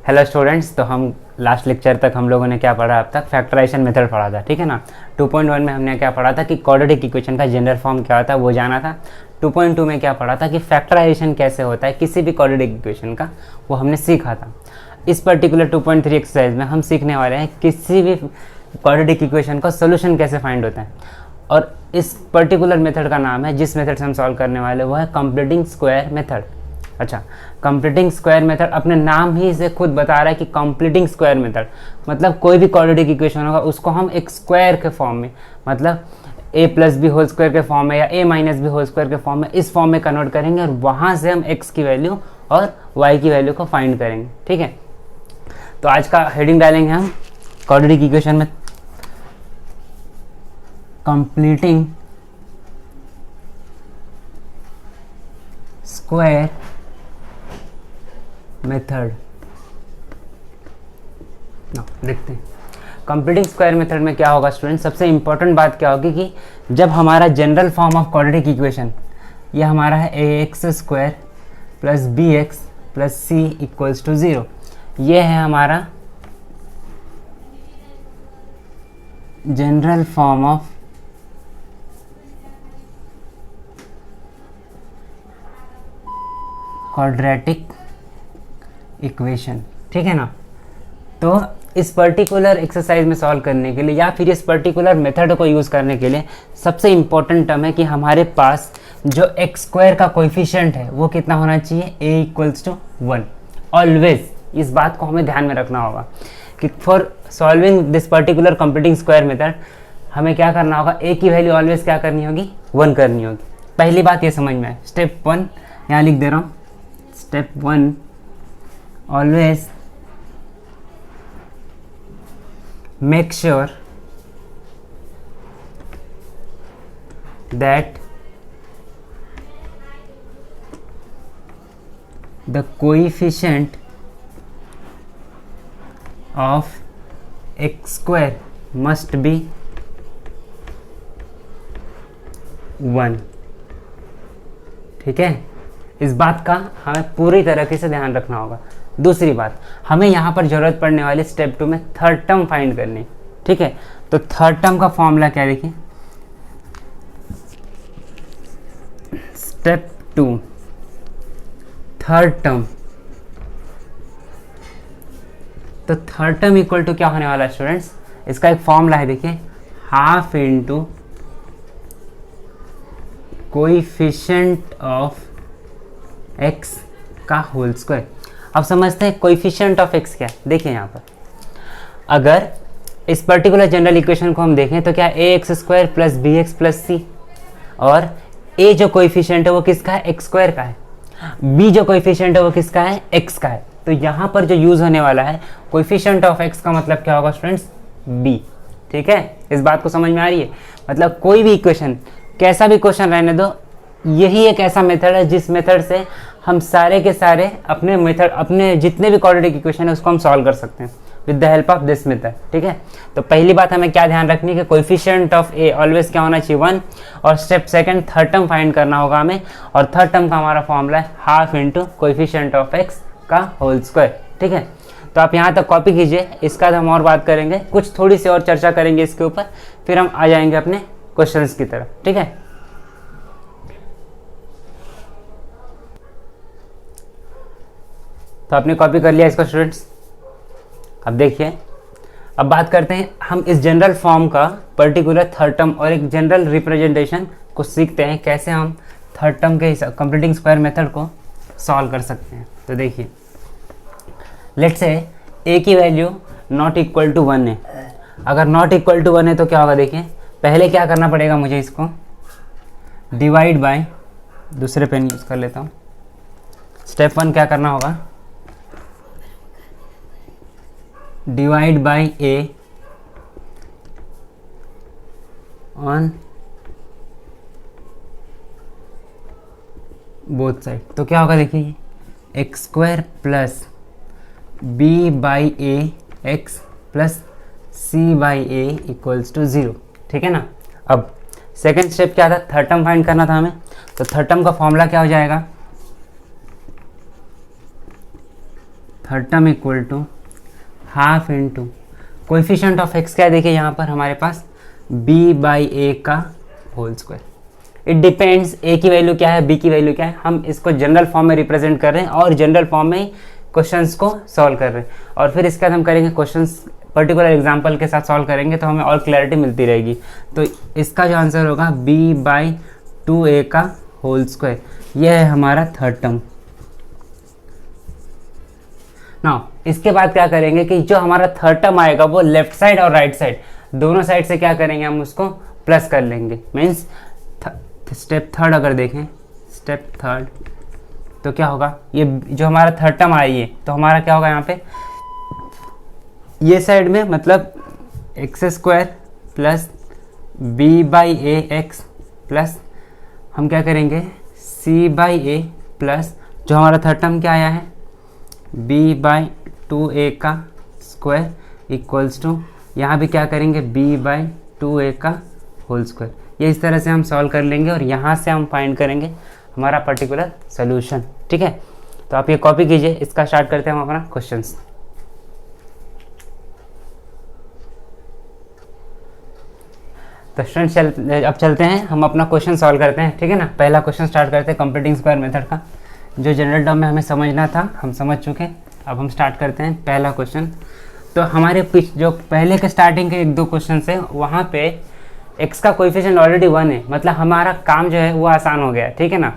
Hello students, तो हम last lecture तक हम लोगों ने क्या पढ़ा, अब तक फैक्टराइजेशन मेथड पढ़ा था, ठीक है ना। 2.1 में हमने क्या पढ़ा था कि क्वाड्रेटिक इक्वेशन का जनरल फॉर्म क्या होता है वो जाना था। 2.2 में क्या पढ़ा था कि फैक्टराइजेशन कैसे होता है किसी भी क्वाड्रेटिक इक्वेशन का, वो हमने सीखा था। इस पर्टिकुलर 2.3 एक्सरसाइज में हम सीखने वाले हैं किसी भी क्वाड्रेटिक इक्वेशन का सोल्यूशन कैसे फाइंड होता है, और इस पर्टिकुलर मेथड का नाम है, जिस मेथड से हम सॉल्व करने वाले वो है कंप्लीटिंग स्क्वायर मेथड। अच्छा, कंप्लीटिंग स्क्वायर मेथड अपने नाम ही से खुद बता रहा है कि कंप्लीटिंग स्क्वायर मेथड मतलब कोई भी क्वाड्रेटिक इक्वेशन होगा उसको हम एक स्क्वायर के फॉर्म में, मतलब a plus B whole square के फॉर्म में या a minus B whole square के फॉर्म में, इस फॉर्म में कन्वर्ट करेंगे और वहाँ से हम x की वैल्यू और y की वैल्यू को फाइंड करेंगे, ठीक है। तो आज का हेडिंग डालेंगे हम क्वाड्रेटिक इक्वेशन में कंप्लीटिंग स्क्वायर मेथड। देखते हैं कंप्लीटिंग स्क्वायर मेथड में क्या होगा स्टूडेंट। सबसे इंपॉर्टेंट बात क्या होगी कि जब हमारा general form of quadratic equation ये हमारा है ax square plus bx plus C equals to 0, ये है हमारा general form of quadratic equation, ठीक है ना। तो इस पर्टिकुलर एक्सरसाइज में सॉल्व करने के लिए या फिर इस पर्टिकुलर मेथड को यूज़ करने के लिए सबसे इम्पोर्टेंट टर्म है कि हमारे पास जो एक्स स्क्वायर का कोएफिशिएंट है वो कितना होना चाहिए, a इक्वल्स टू 1। ऑलवेज इस बात को हमें ध्यान में रखना होगा कि for solving this particular completing square method हमें क्या करना होगा, a की वैल्यू ऑलवेज क्या करनी होगी, 1 करनी होगी। पहली बात ये समझ में आए। स्टेप 1 यहाँ लिख दे रहा हूँ। Step 1, always make sure that the coefficient of x square must be 1, ठीक है। इस बात का हमें पूरी तरीके से ध्यान रखना होगा। दूसरी बात, हमें यहाँ पर जरूरत पड़ने वाली स्टेप 2 में थर्ड टर्म फाइंड करनी, ठीक है। तो थर्ड टर्म का फॉर्मूला क्या देखिए, स्टेप 2 थर्ड टर्म। तो थर्ड टर्म इक्वल टू क्या होने वाला है स्टूडेंट्स, इसका एक फॉर्मूला है, देखिए, half into coefficient of x का होल स्क्वायर। अब समझते हैं कोएफिशिएंट ऑफ x क्या है। देखिए यहाँ पर अगर इस पर्टिकुलर जनरल इक्वेशन को हम देखें तो क्या ax square plus bx plus c, और a जो कोएफिशिएंट है वो किसका है, x स्क्वायर का है, b जो कोएफिशिएंट है वो किसका है, x का है। तो यहाँ पर जो यूज होने वाला है कोएफिशिएंट ऑफ x का मतलब क्या होगा स्टूडेंट्स, b, ठीक है। इस बात को समझ में आ रही है। मतलब कोई भी इक्वेशन, कैसा भी क्वेश्चन रहने दो, यही एक ऐसा मेथड है जिस मेथड से हम सारे के सारे अपने जितने भी क्वाड्रेटिक इक्वेशन है उसको हम सॉल्व कर सकते हैं with the help of this method, ठीक है। तो पहली बात हमें क्या ध्यान रखनी है कि कोएफिशिएंट ऑफ a ऑलवेज क्या होना चाहिए, 1। और step second third term find करना होगा हमें, और थर्ड टर्म का हमारा फॉर्मूला है half into coefficient of x का होल स्क्वायर, ठीक है। तो आप यहाँ तक कॉपी कीजिए, इसका हम और बात करेंगे, कुछ थोड़ी सी और चर्चा करेंगे इसके ऊपर, फिर हम आ जाएंगे अपने क्वेश्चन की तरफ, ठीक है। तो आपने कॉपी कर लिया इसको स्टूडेंट्स। अब देखिए, अब बात करते हैं हम इस जनरल फॉर्म का पर्टिकुलर थर्ड टर्म और एक जनरल रिप्रेजेंटेशन को सीखते हैं, कैसे हम थर्ड टर्म के हिसाब कंप्लीटिंग स्क्वायर मेथड को सॉल्व कर सकते हैं। तो देखिए, लेट्स से a की वैल्यू नॉट इक्वल टू 1 है। अगर नॉट इक्वल टू 1 है तो क्या होगा, देखिए पहले क्या करना पड़ेगा मुझे, इसको डिवाइड बाय, दूसरे पेन यूज कर लेता हूँ। स्टेप 1 क्या करना होगा, divide by a on both side. तो क्या होगा, देखिए X square plus B by A X plus C by A equals to 0, ठीक है ना। अब सेकेंड स्टेप क्या था, थर्ड टर्म फाइंड करना था हमें। तो थर्ड टर्म का फॉर्मूला क्या हो जाएगा, third term equal to half into coefficient of X क्या है, देखिए यहाँ पर हमारे पास b बाई ए का whole square. It depends a की वैल्यू क्या है, b की वैल्यू क्या है, हम इसको जनरल फॉर्म में रिप्रेजेंट कर रहे हैं और जनरल फॉर्म में क्वेश्चंस को सॉल्व कर रहे हैं। और फिर इसके बाद हम करेंगे क्वेश्चंस पर्टिकुलर एग्जांपल के साथ सॉल्व करेंगे तो हमें और क्लैरिटी मिलती रहेगी। तो इसका जो आंसर होगा b बाई 2a का होल स्क्वायर, यह है हमारा थर्ड टर्म। नाउ इसके बाद क्या करेंगे कि जो हमारा थर्ड टर्म आएगा वो लेफ्ट साइड और राइट साइड दोनों साइड से क्या करेंगे, हम उसको प्लस कर लेंगे। मीन्स स्टेप थर्ड अगर देखें, स्टेप थर्ड तो क्या होगा, ये जो हमारा थर्ड टर्म आई है तो हमारा क्या होगा यहाँ पे, ये साइड में मतलब X square plus B by A X plus हम क्या करेंगे सी बाई ए प्लस जो हमारा थर्ड टर्म क्या आया है b बाई 2a का स्क्वायर इक्वल्स टू यहाँ भी क्या करेंगे b बाई 2a का होल स्क्वायर। ये इस तरह से हम सॉल्व कर लेंगे और यहाँ से हम फाइंड करेंगे हमारा पर्टिकुलर सोल्यूशन। ठीक है, तो आप ये कॉपी कीजिए, इसका स्टार्ट करते हैं हम अपना क्वेश्चंस। तो स्टूडेंट्स अब चलते हैं हम अपना क्वेश्चन सॉल्व करते हैं। ठीक है ना, पहला क्वेश्चन स्टार्ट करते हैं कंप्लीटिंग स्क्वायर मेथड का। जो जनरल टर्म में हमें समझना था हम समझ चुके, अब हम स्टार्ट करते हैं पहला क्वेश्चन। तो हमारे जो पहले के स्टार्टिंग के एक दो क्वेश्चन है वहाँ पे x का कोएफिशिएंट ऑलरेडी 1 है, मतलब हमारा काम जो है वो आसान हो गया है। ठीक है ना,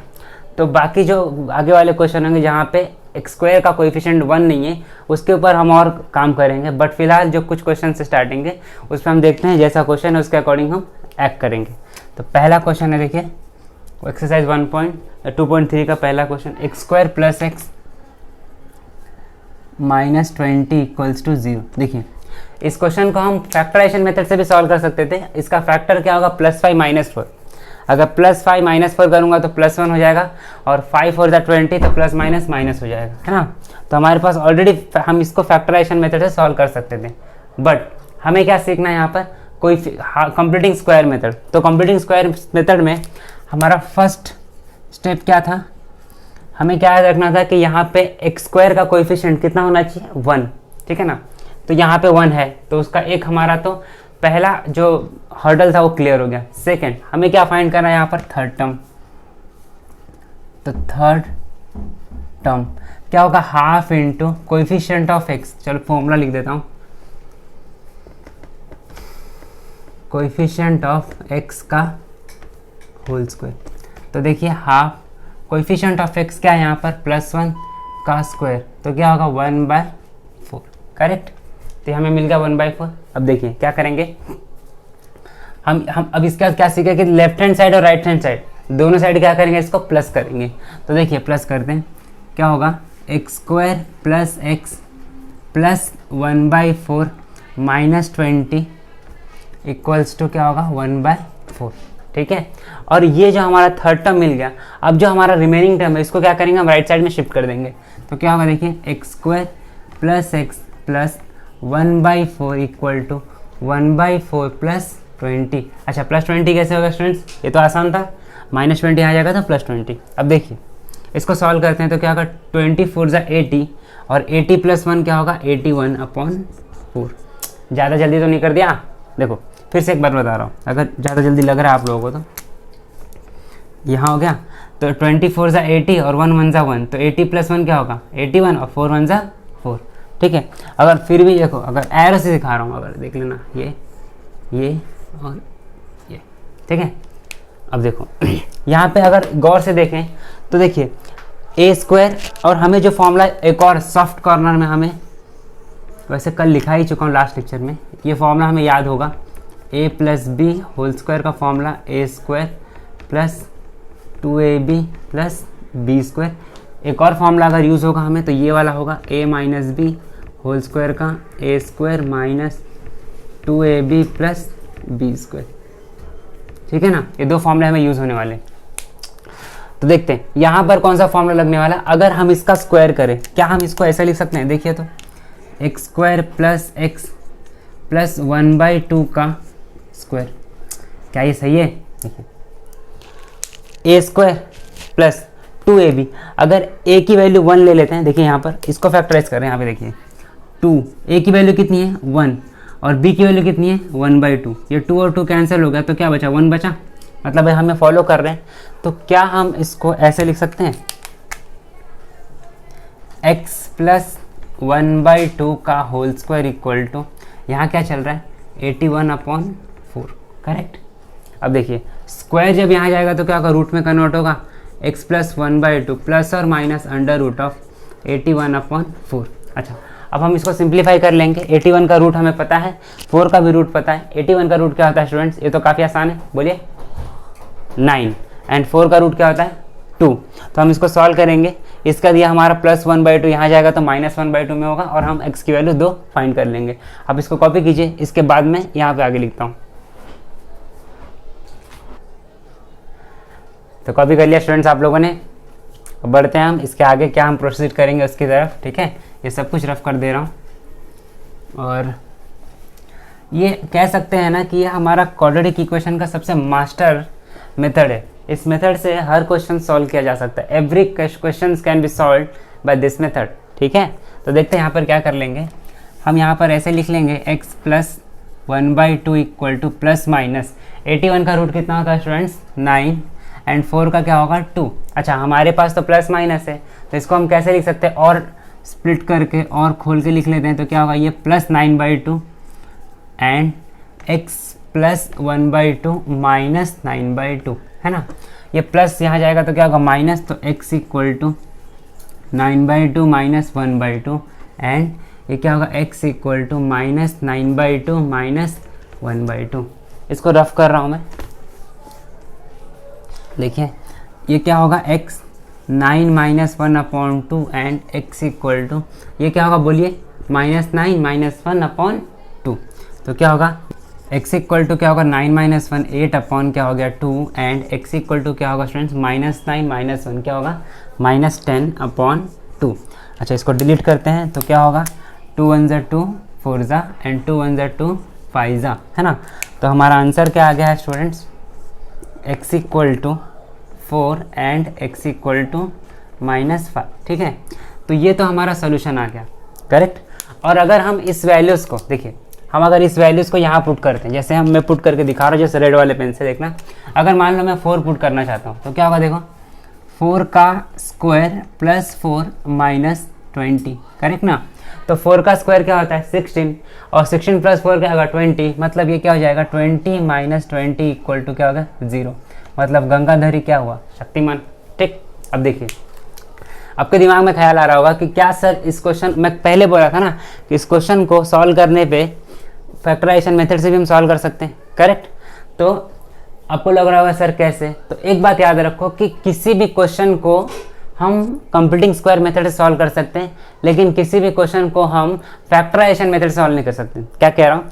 तो बाकी जो आगे वाले क्वेश्चन होंगे जहाँ पे एक्स स्क्वायर का कोएफिशिएंट 1 नहीं है उसके ऊपर हम और काम करेंगे। बट फिलहाल जो कुछ क्वेश्चन से स्टार्टिंग है उस पर हम देखते हैं, जैसा क्वेश्चन है उसके अकॉर्डिंग हम एक्ट करेंगे। तो पहला क्वेश्चन है, देखिए एक्सरसाइज 2.3 का पहला question, X square plus X minus 20 equals to 0। देखिए इस क्वेश्चन को हम फैक्टराइजेशन मेथड से भी सॉल्व कर सकते थे। इसका फैक्टर क्या होगा, +5 -4। अगर +5 -4 करूँगा तो +1 हो जाएगा और 5 4 20 तो प्लस माइनस माइनस हो जाएगा, है ना। तो हमारे पास ऑलरेडी हम इसको फैक्टराइजेशन मेथड से सॉल्व कर सकते थे। बट हमें क्या सीखना है यहाँ पर, कोई कंप्लीटिंग स्क्वायर मेथड। तो कंप्लीटिंग स्क्वायर मेथड में हमारा फर्स्ट स्टेप क्या था, हमें क्या याद रखना था कि यहाँ पे एक्स स्क्वायर का कोएफिशिएंट कितना होना चाहिए, 1। ठीक है ना, तो यहाँ पे 1 है तो उसका एक हमारा तो पहला जो हर्डल था वो क्लियर हो गया। सेकंड हमें क्या फाइंड करना है यहाँ पर, थर्ड टर्म। तो थर्ड टर्म क्या होगा, half into coefficient of x. चलो फॉर्मूला लिख देता हूँ, कोएफिशिएंट ऑफ एक्स का होल स्क्वायर। तो देखिए हाफ कोएफिशिएंट ऑफ एक्स क्या है यहाँ पर, +1 का स्क्वायर, तो क्या होगा 1/4। करेक्ट, तो हमें मिल गया 1/4। अब देखिए क्या करेंगे हम अब इसका क्या सीखे कि लेफ्ट हैंड साइड और राइट हैंड साइड दोनों साइड क्या करेंगे, इसको प्लस करेंगे। तो देखिए प्लस करते हैं, क्या होगा X square plus X plus 1/4 minus 20 equals to क्या होगा 1/4। ठीक है, और ये जो हमारा थर्ड टर्म मिल गया, अब जो हमारा रिमेनिंग टर्म है इसको क्या करेंगे, हम राइट साइड में शिफ्ट कर देंगे। तो क्या होगा, देखिए X square plus X plus 1/4 equal to 1/4 plus 20। अच्छा प्लस 20 कैसे होगा स्टूडेंट्स, ये तो आसान था, -20 आ जाएगा तो +20। अब देखिए इसको सॉल्व करते हैं तो क्या होगा, 24 × 80 और 80 + 1 क्या होगा 81/4। ज़्यादा जल्दी तो नहीं कर दिया, देखो फिर से एक बार बता रहा हूँ, अगर ज़्यादा जल्दी लग रहा है आप लोगों को तो यहाँ हो गया। तो 24 × 80 और 1 1 × 1, तो 80 + 1 क्या होगा 81 और 4 1 × 4। ठीक है, अगर फिर भी देखो, अगर एरो से दिखा रहा हूँ, अगर देख लेना ये और ये। ठीक है, अब देखो यहाँ पे अगर गौर से देखें तो देखिए ए स्क्वायर, और हमें जो फॉर्मूला एक और सॉफ्ट कॉर्नर में हमें वैसे कल लिखा ही चुका हूँ लास्ट लेक्चर में, ये फॉर्मूला हमें याद होगा, a + b होल स्क्वायर का formula a² plus 2ab plus b²। एक और फॉर्मूला अगर यूज़ होगा हमें तो ये वाला होगा a - b होल स्क्वायर का a² minus 2ab plus b²। ठीक है ना, ये दो फॉर्मूले हमें यूज़ होने वाले। तो देखते हैं यहाँ पर कौन सा फॉर्मूला लगने वाला। अगर हम इसका स्क्वायर करें, क्या हम इसको ऐसा लिख सकते हैं, देखिए तो x square plus X plus 1/2 का स्क्वायर, क्या ये सही है। देखिए a² प्लस 2ab, अगर a की वैल्यू 1 ले लेते हैं, देखिए यहाँ पर इसको फैक्टराइज कर रहे हैं, यहाँ पे देखिए 2, a की वैल्यू कितनी है 1 और b की वैल्यू कितनी है 1/2, ये 2 और 2 कैंसिल हो गया तो क्या बचा 1 बचा, मतलब हमें फॉलो कर रहे हैं। तो क्या हम इसको ऐसे लिख सकते हैं x प्लस 1/2 का होल स्क्वायर इक्वल टू, यहाँ क्या चल रहा है 81/4, करेक्ट। अब देखिए स्क्वायर जब यहाँ जाएगा तो क्या होगा, रूट में कन्वर्ट होगा, x प्लस 1/2 प्लस और माइनस अंडर रूट ऑफ 81/4। अच्छा, अब हम इसको सिंप्लीफाई कर लेंगे। 81 का रूट हमें पता है, 4 का भी रूट पता है। 81 का रूट क्या होता है स्टूडेंट्स, ये तो काफ़ी आसान है, बोलिए 9, एंड 4 का रूट क्या होता है 2। तो हम इसको सॉल्व करेंगे, इसका दिया हमारा प्लस 1/2, यहाँ जाएगा तो माइनस 1/2 में होगा और हम x की वैल्यू 2 फाइंड कर लेंगे। अब इसको कॉपी कीजिए, इसके बाद में यहाँ पे आगे लिखता हूँ। तो कॉपी कर लिया स्टूडेंट्स आप लोगों ने। अब बढ़ते हैं हम इसके आगे, क्या हम प्रोसीड करेंगे उसकी तरफ, ठीक है। ये सब कुछ रफ कर दे रहा हूँ और ये कह सकते हैं ना कि ये हमारा क्वाड्रेटिक इक्वेशन का सबसे मास्टर मेथड है। इस मेथड से हर क्वेश्चन सॉल्व किया जा सकता है। Every question can be solve by this method, ठीक है। तो देखते हैं यहाँ पर क्या कर लेंगे हम। यहाँ पर ऐसे लिख लेंगे x plus 1/2 equal to plus minus 81 का रूट कितना होता है स्टूडेंट्स 9 एंड 4 का क्या होगा 2। अच्छा, हमारे पास तो प्लस माइनस है तो इसको हम कैसे लिख सकते हैं, और स्प्लिट करके और खोल के लिख लेते हैं। तो क्या होगा, ये plus 9/2 and x plus 1/2 minus 9/2, है ना। ये प्लस यहाँ जाएगा तो क्या होगा माइनस, तो x equal to 9/2 minus 1/2 and ये क्या होगा x equal to minus 9/2 minus 1/2। इसको रफ कर रहा हूँ मैं, देखिए ये क्या होगा x 9 minus 1/2 and x equal to ये क्या होगा बोलिए -9 माइनस 1/2। तो क्या होगा x इक्वल टू क्या होगा 9 माइनस 1 8 अपॉन क्या हो गया 2 एंड x इक्वल टू क्या होगा स्टूडेंट्स -9 माइनस 1 क्या होगा -10/2। अच्छा, इसको डिलीट करते हैं तो क्या होगा 2 1 ज़ा 2 4 ज़ा एंड 2 1 ज़ा 2 5 ज़ा, है ना। तो हमारा आंसर क्या आ गया है students, x equal to 4 and x equal to -5, ठीक है। तो ये तो हमारा सोल्यूशन आ गया, करेक्ट। और अगर हम इस वैल्यूज़ को देखिए, हम अगर इस वैल्यूज़ को यहाँ पुट करते हैं, जैसे मैं पुट करके दिखा रहा हूँ, जैसे रेड वाले पेन से देखना। अगर मान लो मैं 4 पुट करना चाहता हूँ तो क्या होगा, देखो 4 का स्क्वायर प्लस 4 माइनस 20, करेक्ट ना। तो 4 का स्क्वायर क्या होता है 16 और 16 प्लस 4 क्या होगा 20, मतलब ये क्या हो जाएगा 20 माइनस 20 इक्वल टू क्या होगा 0, मतलब गंगाधरी क्या हुआ शक्तिमान, ठीक। अब देखिए आपके दिमाग में ख्याल आ रहा होगा कि क्या सर इस क्वेश्चन, मैं पहले बोला था ना कि इस क्वेश्चन को सॉल्व करने पे फैक्टराइजेशन मेथड से भी हम सॉल्व कर सकते हैं, करेक्ट। तो आपको लग रहा होगा सर कैसे, तो एक बात याद रखो कि किसी भी क्वेश्चन को हम कंप्लीटिंग स्क्वायर मेथड से सॉल्व कर सकते हैं, लेकिन किसी भी क्वेश्चन को हम फैक्टराइजेशन मेथड से सॉल्व नहीं कर सकते। क्या कह रहा हूँ,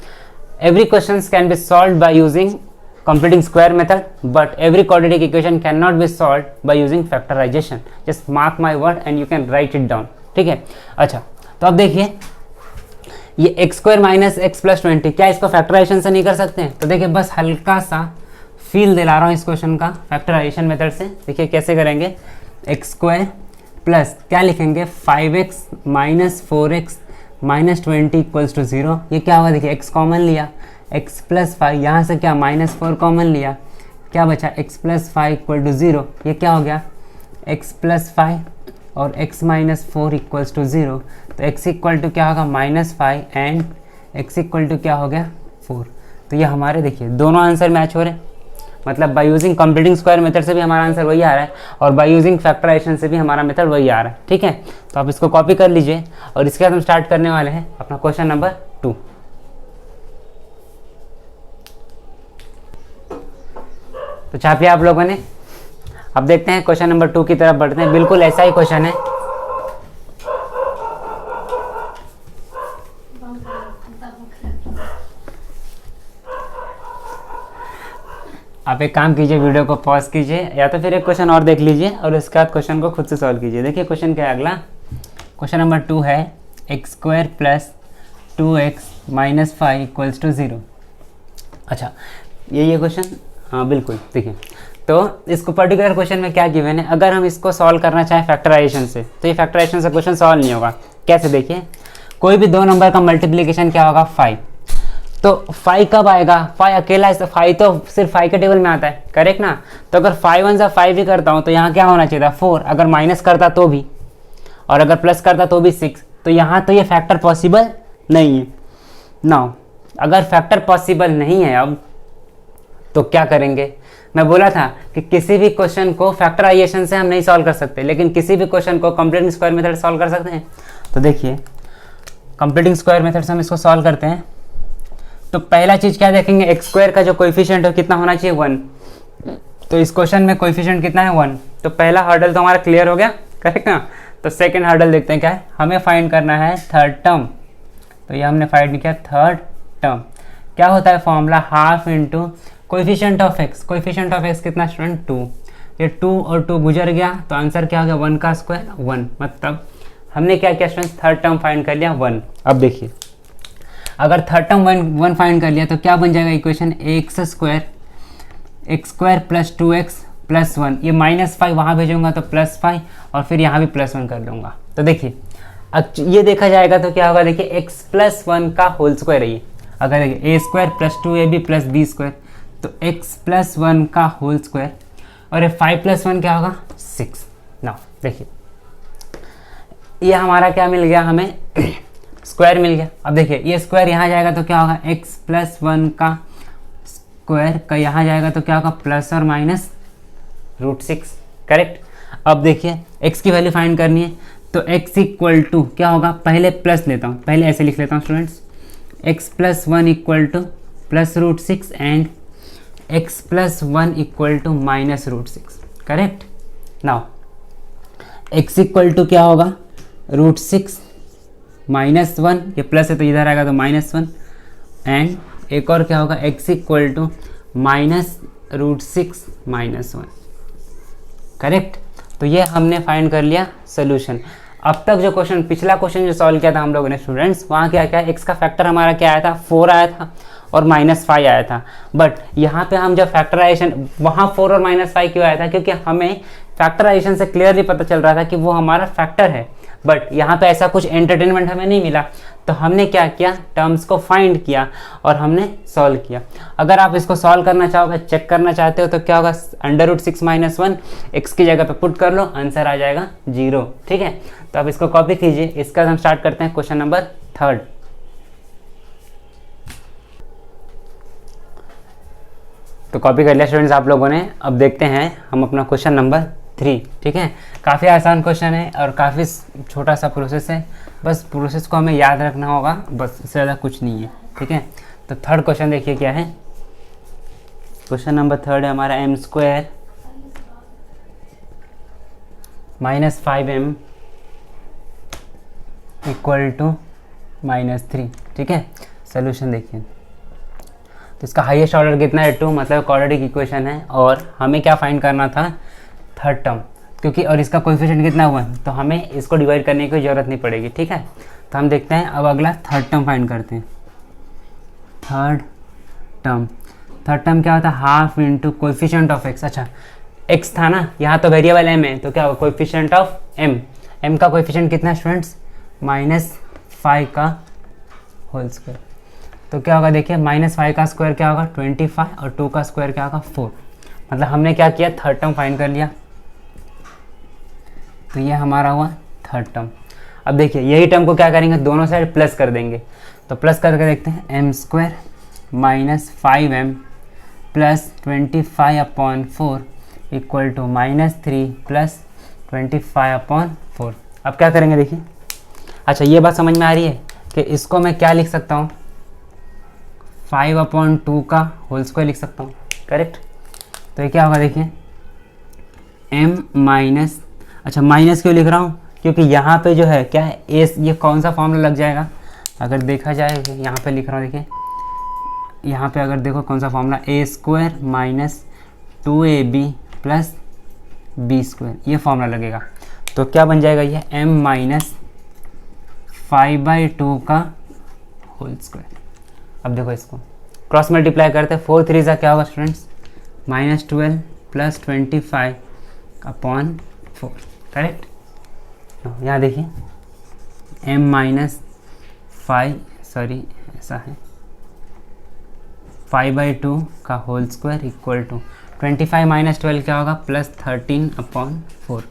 every question can be solve by using completing square method, but every quadratic equation cannot be solved by using factorization. Just mark my word and you can write it down, ठीक है। अच्छा, तो अब देखिए ये x square minus x plus 20, क्या इसको factorisation से नहीं कर सकते हैं। तो देखिए बस हल्का सा फील दिला रहा हूँ इस क्वेश्चन का फैक्टराइजेशन मेथड से। देखिए कैसे करेंगे, एक्स स्क्वायर प्लस क्या लिखेंगे 5x minus 4x minus 20 equals to 0। ये क्या होगा, देखिए x कॉमन लिया, x प्लस 5, यहाँ से क्या -4 कॉमन लिया, क्या बचा x प्लस 5 इक्वल टू 0। ये क्या हो गया x प्लस 5 और x माइनस 4 इक्वल्स टू 0। तो x इक्वल टू क्या होगा -5 एंड x इक्वल टू क्या हो गया 4। तो ये हमारे देखिए दोनों आंसर मैच हो रहे हैं, मतलब by using completing square method से भी हमारा आंसर वही आ रहा है और बाय यूजिंग फैक्टराइजेशन से भी हमारा मेथड वही आ रहा है, ठीक है। तो आप इसको कॉपी कर लीजिए और इसके बाद हम स्टार्ट करने वाले हैं अपना क्वेश्चन नंबर 2। तो छापिए आप लोगों ने। अब देखते हैं क्वेश्चन नंबर 2 की तरफ बढ़ते हैं। बिल्कुल ऐसा ही क्वेश्चन है। आप एक काम कीजिए, वीडियो को पॉज कीजिए या तो फिर एक क्वेश्चन और देख लीजिए और उसके बाद क्वेश्चन को खुद से सॉल्व कीजिए। देखिए क्वेश्चन क्या है अगला। क्वेश्चन नंबर 2 है X square plus 2x minus 5 equals to 0। अच्छा ये क्वेश्चन, हाँ बिल्कुल। देखिए तो इसको पर्टिकुलर क्वेश्चन में क्या गिवन है, अगर हम इसको सॉल्व करना चाहें फैक्टराइजेशन से तो ये फैक्टराइजेशन से क्वेश्चन सॉल्व नहीं होगा। कैसे, देखिए कोई भी दो नंबर का मल्टीप्लिकेशन क्या होगा 5, तो 5 कब आएगा, 5 अकेला है, 5 तो सिर्फ 5 के टेबल में आता है, करेक्ट ना। तो अगर 5 1 5 भी करता हूँ तो यहाँ क्या होना चाहिए था 4, अगर माइनस करता तो भी, और अगर प्लस करता तो भी 6, तो यहाँ तो ये फैक्टर पॉसिबल नहीं है। नाउ अगर फैक्टर पॉसिबल नहीं है अब तो क्या करेंगे, मैं बोला था कि किसी भी क्वेश्चन को फैक्टराइजेशन से हम नहीं सॉल्व कर सकते, लेकिन किसी भी क्वेश्चन को कंप्लीटिंग स्क्वायर मेथड सॉल्व कर सकते हैं। तो देखिए कंप्लीटिंग स्क्वायर मेथड से हम इसको सॉल्व करते हैं। तो पहला चीज क्या देखेंगे, एक्स स्क्वायर का जो कोएफिशिएंट है कितना होना चाहिए 1, तो इस क्वेश्चन में कोएफिशिएंट कितना है 1, तो पहला हर्डल तो हमारा क्लियर हो गया, करेक्ट ना। तो सेकंड हर्डल देखते हैं क्या है, हमें फाइंड करना है थर्ड टर्म। तो ये हमने फाइंड किया थर्ड टर्म, क्या होता है formula, half into coefficient of x, coefficient of x कितना स्टूडेंट 2, ये 2 और 2 गुजर गया तो आंसर क्या हो गया 1 का स्क्वायर 1, मतलब हमने क्या किया स्टूडेंट थर्ड टर्म फाइंड कर लिया 1। अब देखिए अगर थर्ड टर्म 1 फाइंड कर लिया तो क्या बन जाएगा equation, x square plus 2x plus 1, ये -5 वहाँ भेजूंगा तो +5 और फिर यहाँ भी +1 कर लूँगा। तो देखिए अब ये देखा जाएगा तो क्या होगा, देखिए x + 1 का होल स्क्वायर है ये, अगर देखिए a² + 2ab + b², तो x + 1 का होल स्क्वायर, और ये 5 + 1 क्या होगा 6। ना देखिए ये हमारा क्या मिल गया, हमें स्क्वायर मिल गया। अब देखिए ये स्क्वायर यहाँ जाएगा तो क्या होगा, x + 1 का स्क्वायर का यहाँ जाएगा तो क्या होगा प्लस और माइनस √6, करेक्ट। अब देखिए x की वैल्यू फाइंड करनी है तो x = क्या होगा, पहले प्लस लेता हूँ, पहले ऐसे लिख लेता हूँ students, x + 1 = +√6 and x + 1 = -√6, correct. Now x = क्या होगा √6 -1, ये प्लस है तो इधर आएगा तो -1, एंड एक और क्या होगा x = -√6 -1, करेक्ट। तो ये हमने फाइंड कर लिया सोल्यूशन। अब तक जो क्वेश्चन, पिछला क्वेश्चन जो सॉल्व किया था हम लोगों ने स्टूडेंट्स, वहाँ क्या क्या x का फैक्टर हमारा क्या आया था 4 आया था और -5 आया था, बट यहाँ पे हम जब फैक्टराइजेशन, वहाँ 4 और -5 क्यों आया था, क्योंकि हमें फैक्टराइजेशन से क्लियरली पता चल रहा था कि वो हमारा फैक्टर है, बट यहाँ पे ऐसा कुछ एंटरटेनमेंट हमें नहीं मिला। तो हमने क्या किया, टर्म्स को फाइंड किया और हमने सॉल्व किया। अगर आप इसको सॉल्व करना चाहोगे, चेक करना चाहते हो तो क्या होगा, √6 - 1 x की जगह पे पुट कर लो, आंसर आ जाएगा 0, ठीक है। तो आप इसको कॉपी कीजिए। इसका हम स्टार्ट करते हैं क्वेश्चन नंबर 3। तो कॉपी कर लिया स्टूडेंट्स आप लोगों ने। अब देखते हैं हम अपना क्वेश्चन नंबर 3, ठीक है। काफ़ी आसान क्वेश्चन है और काफ़ी छोटा सा प्रोसेस है, बस प्रोसेस को हमें याद रखना होगा, बस इससे ज़्यादा कुछ नहीं है, ठीक है। तो थर्ड क्वेश्चन देखिए क्या है, क्वेश्चन नंबर 3 है हमारा, m² - 5m = -3, ठीक है। सोल्यूशन देखिए, तो इसका हाईएस्ट ऑर्डर कितना है 2, मतलब क्वाड्रेटिक इक्वेशन है, और हमें क्या फाइंड करना था थर्ड टर्म, क्योंकि और इसका कोएफिशिएंट कितना हुआ है तो हमें इसको डिवाइड करने की ज़रूरत नहीं पड़ेगी, ठीक है। तो हम देखते हैं अब अगला थर्ड टर्म फाइंड करते हैं। थर्ड टर्म क्या होता है, half into coefficient of x। अच्छा x था ना, यहाँ तो वेरिएबल m है, तो क्या होगा कोएफिशिएंट ऑफ m का कोएफिशिएंट कितना है स्टूडेंट्स -5 का होल स्क्वायर। तो क्या होगा देखिए -5 का स्क्वायर क्या होगा 25 और 2 का स्क्वायर क्या होगा 4, मतलब हमने क्या किया थर्ड टर्म फाइंड कर लिया। तो ये हमारा हुआ थर्ड टर्म। अब देखिए यही टर्म को क्या करेंगे, दोनों साइड प्लस कर देंगे, तो प्लस करके देखते हैं m² - 5m + 25/4 = -3 + 25/4। अब क्या करेंगे देखिए, अच्छा ये बात समझ में आ रही है कि इसको मैं क्या लिख सकता हूँ 5/2 का होल स्क्वायर लिख सकता हूँ, करेक्ट। तो ये क्या होगा देखिए अच्छा माइनस क्यों लिख रहा हूँ, क्योंकि यहाँ पे जो है क्या है ये कौन सा फॉर्मूला लग जाएगा, अगर देखा जाए यहाँ पे लिख रहा हूँ, देखिए यहाँ पे अगर देखो कौन सा फॉर्मूला, a² - 2ab + b², ये फॉर्मूला लगेगा। तो क्या बन जाएगा ये m - 5/2 का होल स्क्वायर। अब देखो इसको क्रॉस मल्टीप्लाई करते हैं, 4 3 क्या होगा स्टूडेंट्स -12 प्लस 25 अपॉन 4, करेक्ट। यहाँ देखिए m माइनस 5, सॉरी ऐसा है 5/2 का whole square equal to 25 minus 12 क्या होगा, प्लस 13 अपॉन 4।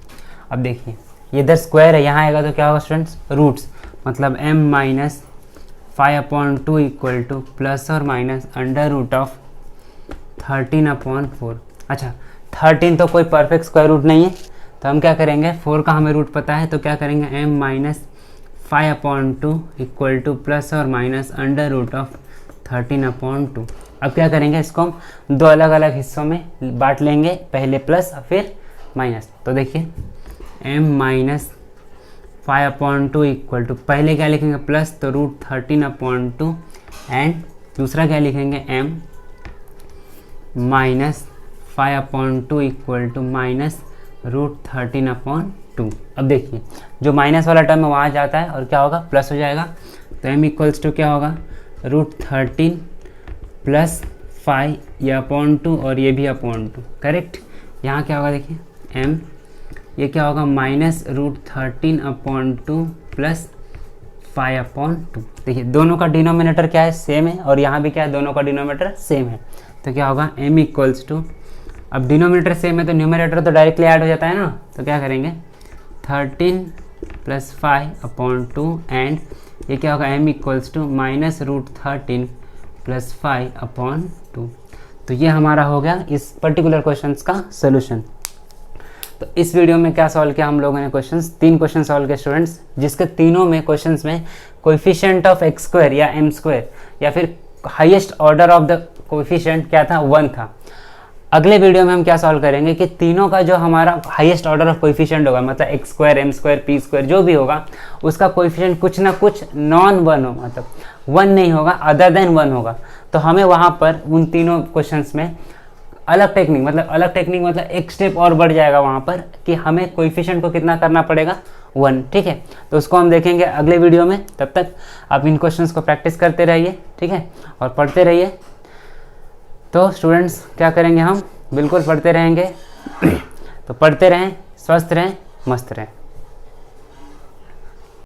अब देखिए ये इधर स्क्वायर है, यहाँ आएगा तो क्या होगा स्टूडेंट्स, रूट्स, मतलब m minus 5/2 equal to plus और minus under root of 13 upon 4। अच्छा 13 तो कोई परफेक्ट स्क्वायर रूट नहीं है, तो हम क्या करेंगे, 4 का हमें रूट पता है, तो क्या करेंगे m minus 5/2 equal to plus और माइनस अंडर रूट ऑफ 13/2। अब क्या करेंगे, इसको हम दो अलग अलग हिस्सों में बांट लेंगे, पहले प्लस और फिर माइनस। तो देखिए m माइनस 5/2 इक्वल टू, पहले क्या लिखेंगे प्लस, तो रूट 13/2 एंड दूसरा क्या लिखेंगे m minus 5/2 equal to minus root 13/2। अब देखिए जो माइनस वाला टर्म है वहाँ जाता है और क्या होगा, प्लस हो जाएगा, तो m इक्वल्स टू क्या होगा, रूट 13 प्लस 5, ये अपॉन 2 और ये भी अपॉन 2, करेक्ट। यहाँ क्या होगा देखिए m, ये क्या होगा माइनस रूट 13/2 प्लस 5/2। देखिए दोनों का डिनोमिनेटर क्या है, सेम है, और यहाँ भी क्या है, दोनों का डिनोमिनेटर सेम है, तो क्या होगा m इक्वल्स टू, अब डिनोमिनेटर सेम है तो न्यूमरेटर तो डायरेक्टली ऐड हो जाता है ना, तो क्या करेंगे 13 प्लस 5/2 एंड ये क्या होगा m equals to minus root 13 plus 5/2। तो ये हमारा हो गया इस पर्टिकुलर क्वेश्चंस का सोल्यूशन। तो इस वीडियो में क्या सॉल्व किया हम लोगों ने, क्वेश्चंस, 3 क्वेश्चन सॉल्व किए स्टूडेंट्स, जिसके तीनों में क्वेश्चंस में कोएफिशिएंट ऑफ x स्क्वायर या m स्क्वायर या फिर highest order of the coefficient क्या था, 1 था। अगले वीडियो में हम क्या सॉल्व करेंगे कि तीनों का जो हमारा हाईएस्ट ऑर्डर ऑफ कोएफिशिएंट होगा, मतलब x square, m square, p square जो भी होगा, उसका कोएफिशिएंट कुछ ना कुछ नॉन 1 हो, मतलब 1 नहीं होगा, अदर देन 1 होगा। तो हमें वहाँ पर उन तीनों क्वेश्चंस में अलग टेक्निक, मतलब एक स्टेप और बढ़ जाएगा वहाँ पर कि हमें कोएफिशिएंट को कितना करना पड़ेगा, 1, ठीक है। तो उसको हम देखेंगे अगले वीडियो में। तब तक आप इन क्वेश्चंस को प्रैक्टिस करते रहिए, ठीक है, और पढ़ते रहिए। तो स्टूडेंट्स क्या करेंगे, हम बिल्कुल पढ़ते रहेंगे। तो पढ़ते रहें, स्वस्थ रहें, मस्त रहें।